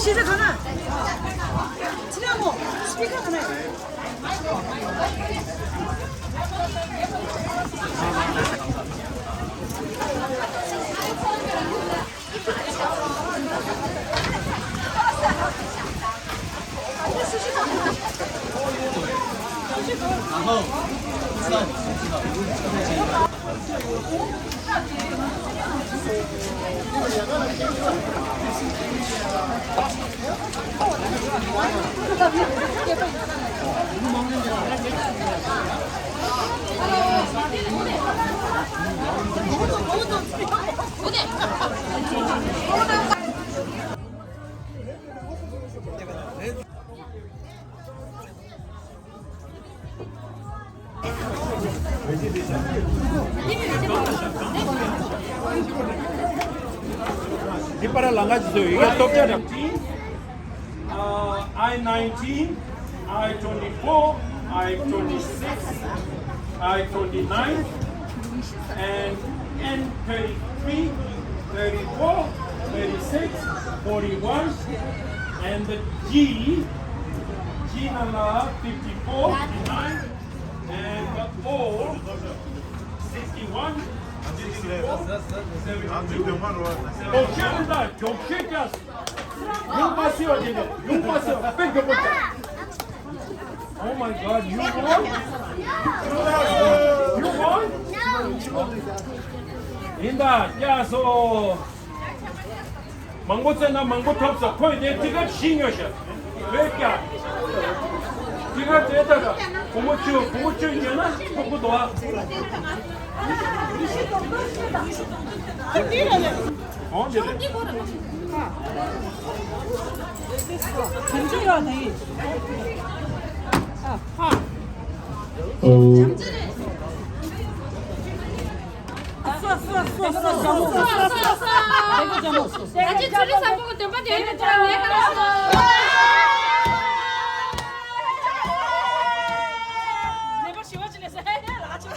시작 하나. 지나고 스피커 하나. Di para langgar tu, ikat top je. I-19, I-24, I-26, I-29, and N-33, 34, 36, 41, and the G number 54, 59, and the O 61. 격식이다. 격식이야. 용 마시오 지금. 용 마시오. 뺏겨보자. Oh my God, you won? You won? 인다. 야, so 망고잖아. 망고 없어. 거의 내 티가 신여셔. 왜 이렇게? 티가 됐다가 고무줄 있잖아. 그거 놓아. 언제? 견주가 돼. 아직 둘이서 안 보고 돈 받지 왜 그러냐? 왜 그러냐? 내가 쉬워지네서 해. 나가지.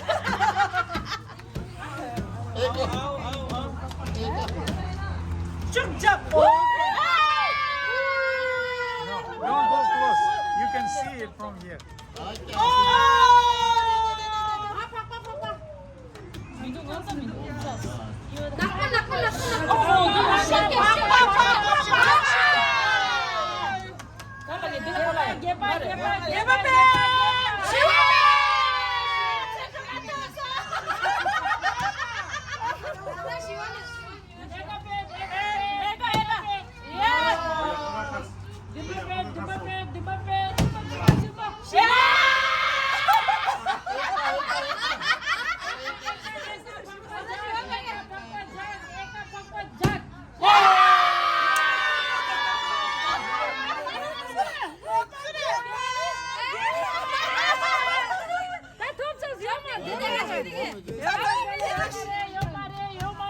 좀 잡고. Don't go close. You can see it from here.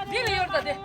니네 열다 돼.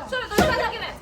소리 더 사장이네.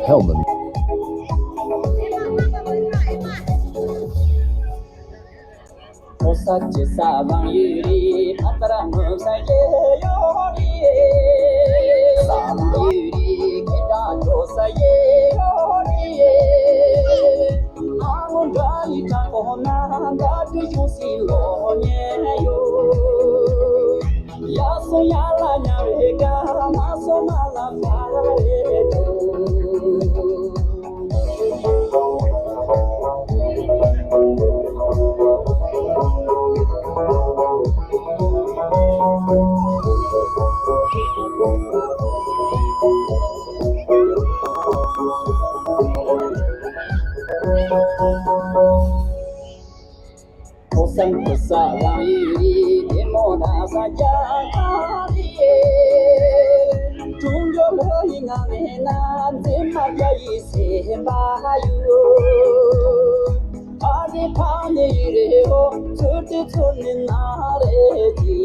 Hellman. Osatje saban yuri hataram saye yori saban yuri kita josaye yori amun gali takona gatu yusi lo nyeyo yaso yala nyarega maso mala fare Salam yuri demona sajakariye tunjo loinga mena demaya ise bayu ade pane yireo tuti tunin nareji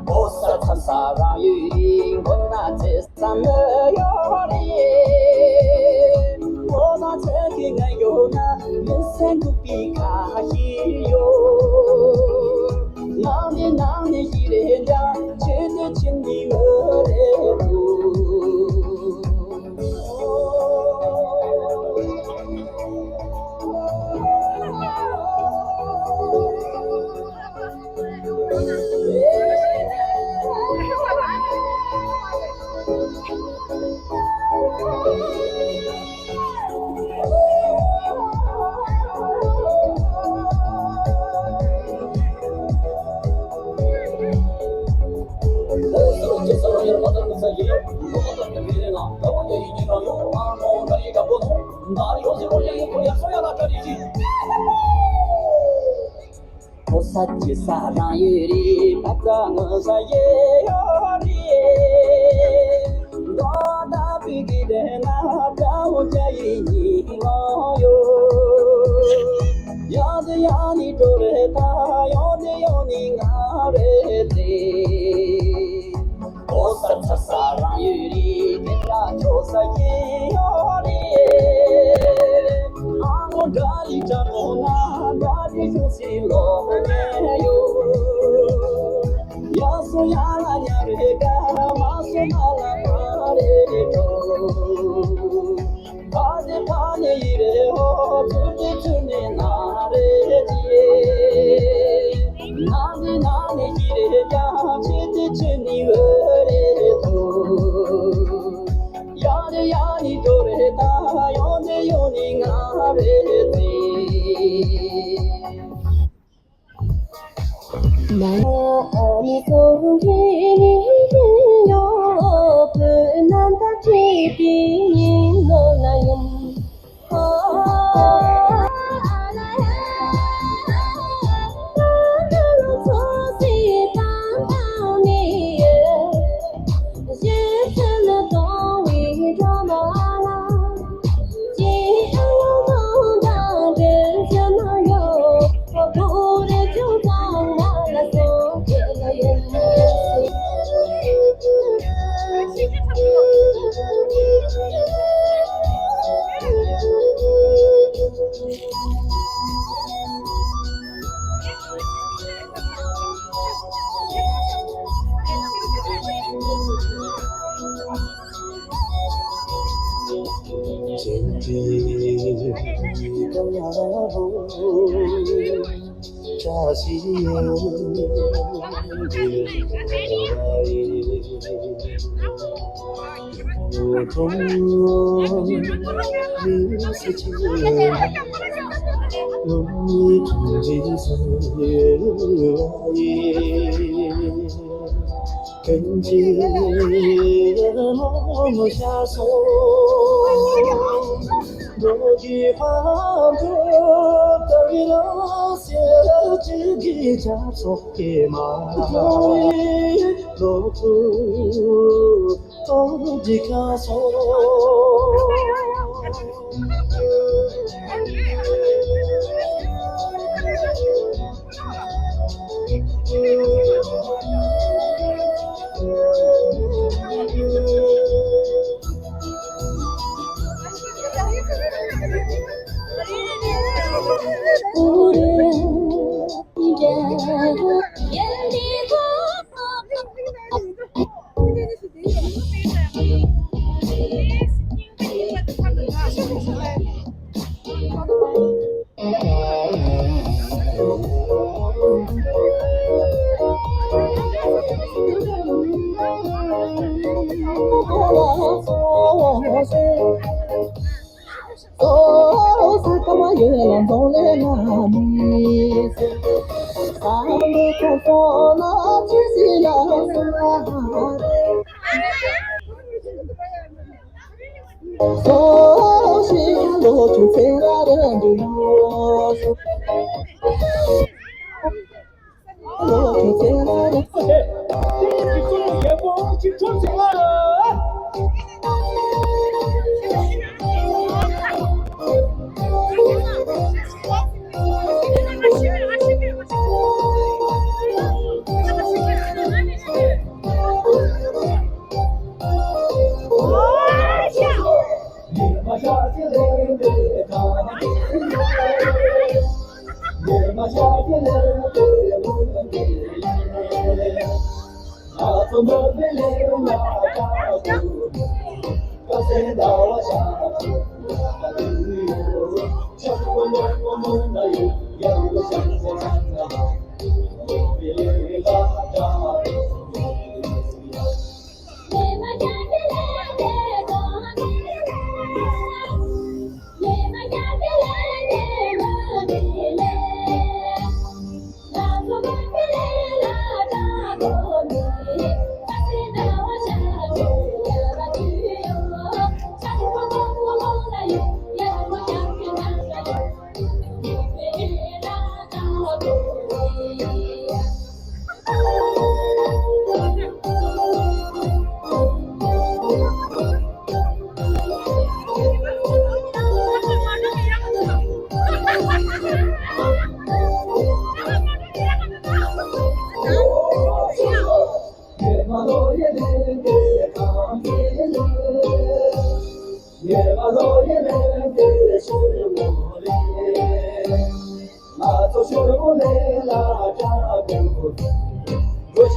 osa tasara yuri gonna tesame yoriye oda taking a yona listen to be kahiyo nani hirenja chede chindi meredu Osatje saran yuri patang saye yori doda bigide na dao jai ni yo yad yani dore ta yode yoni ngare te Osatje saran yuri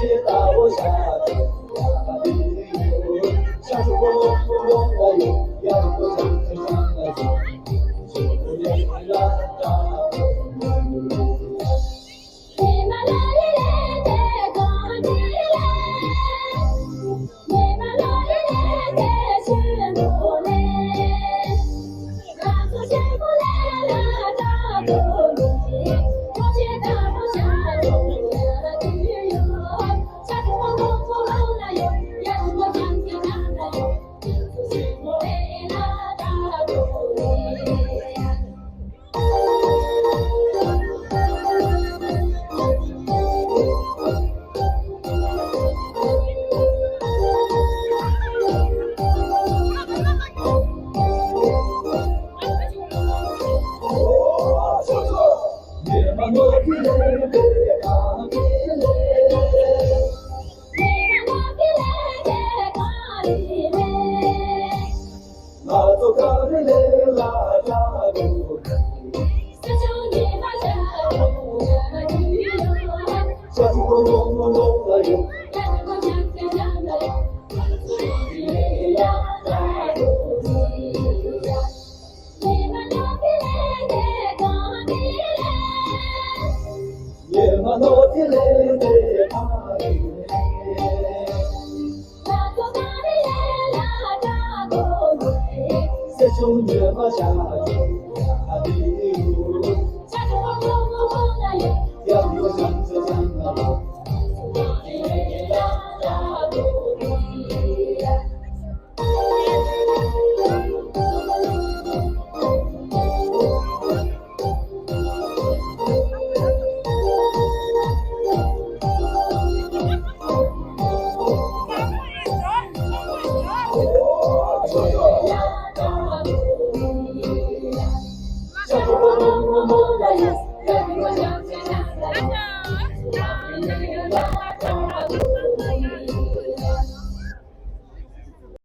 些大我下去，下出我我我有，要我上去上来走，就连拉达。下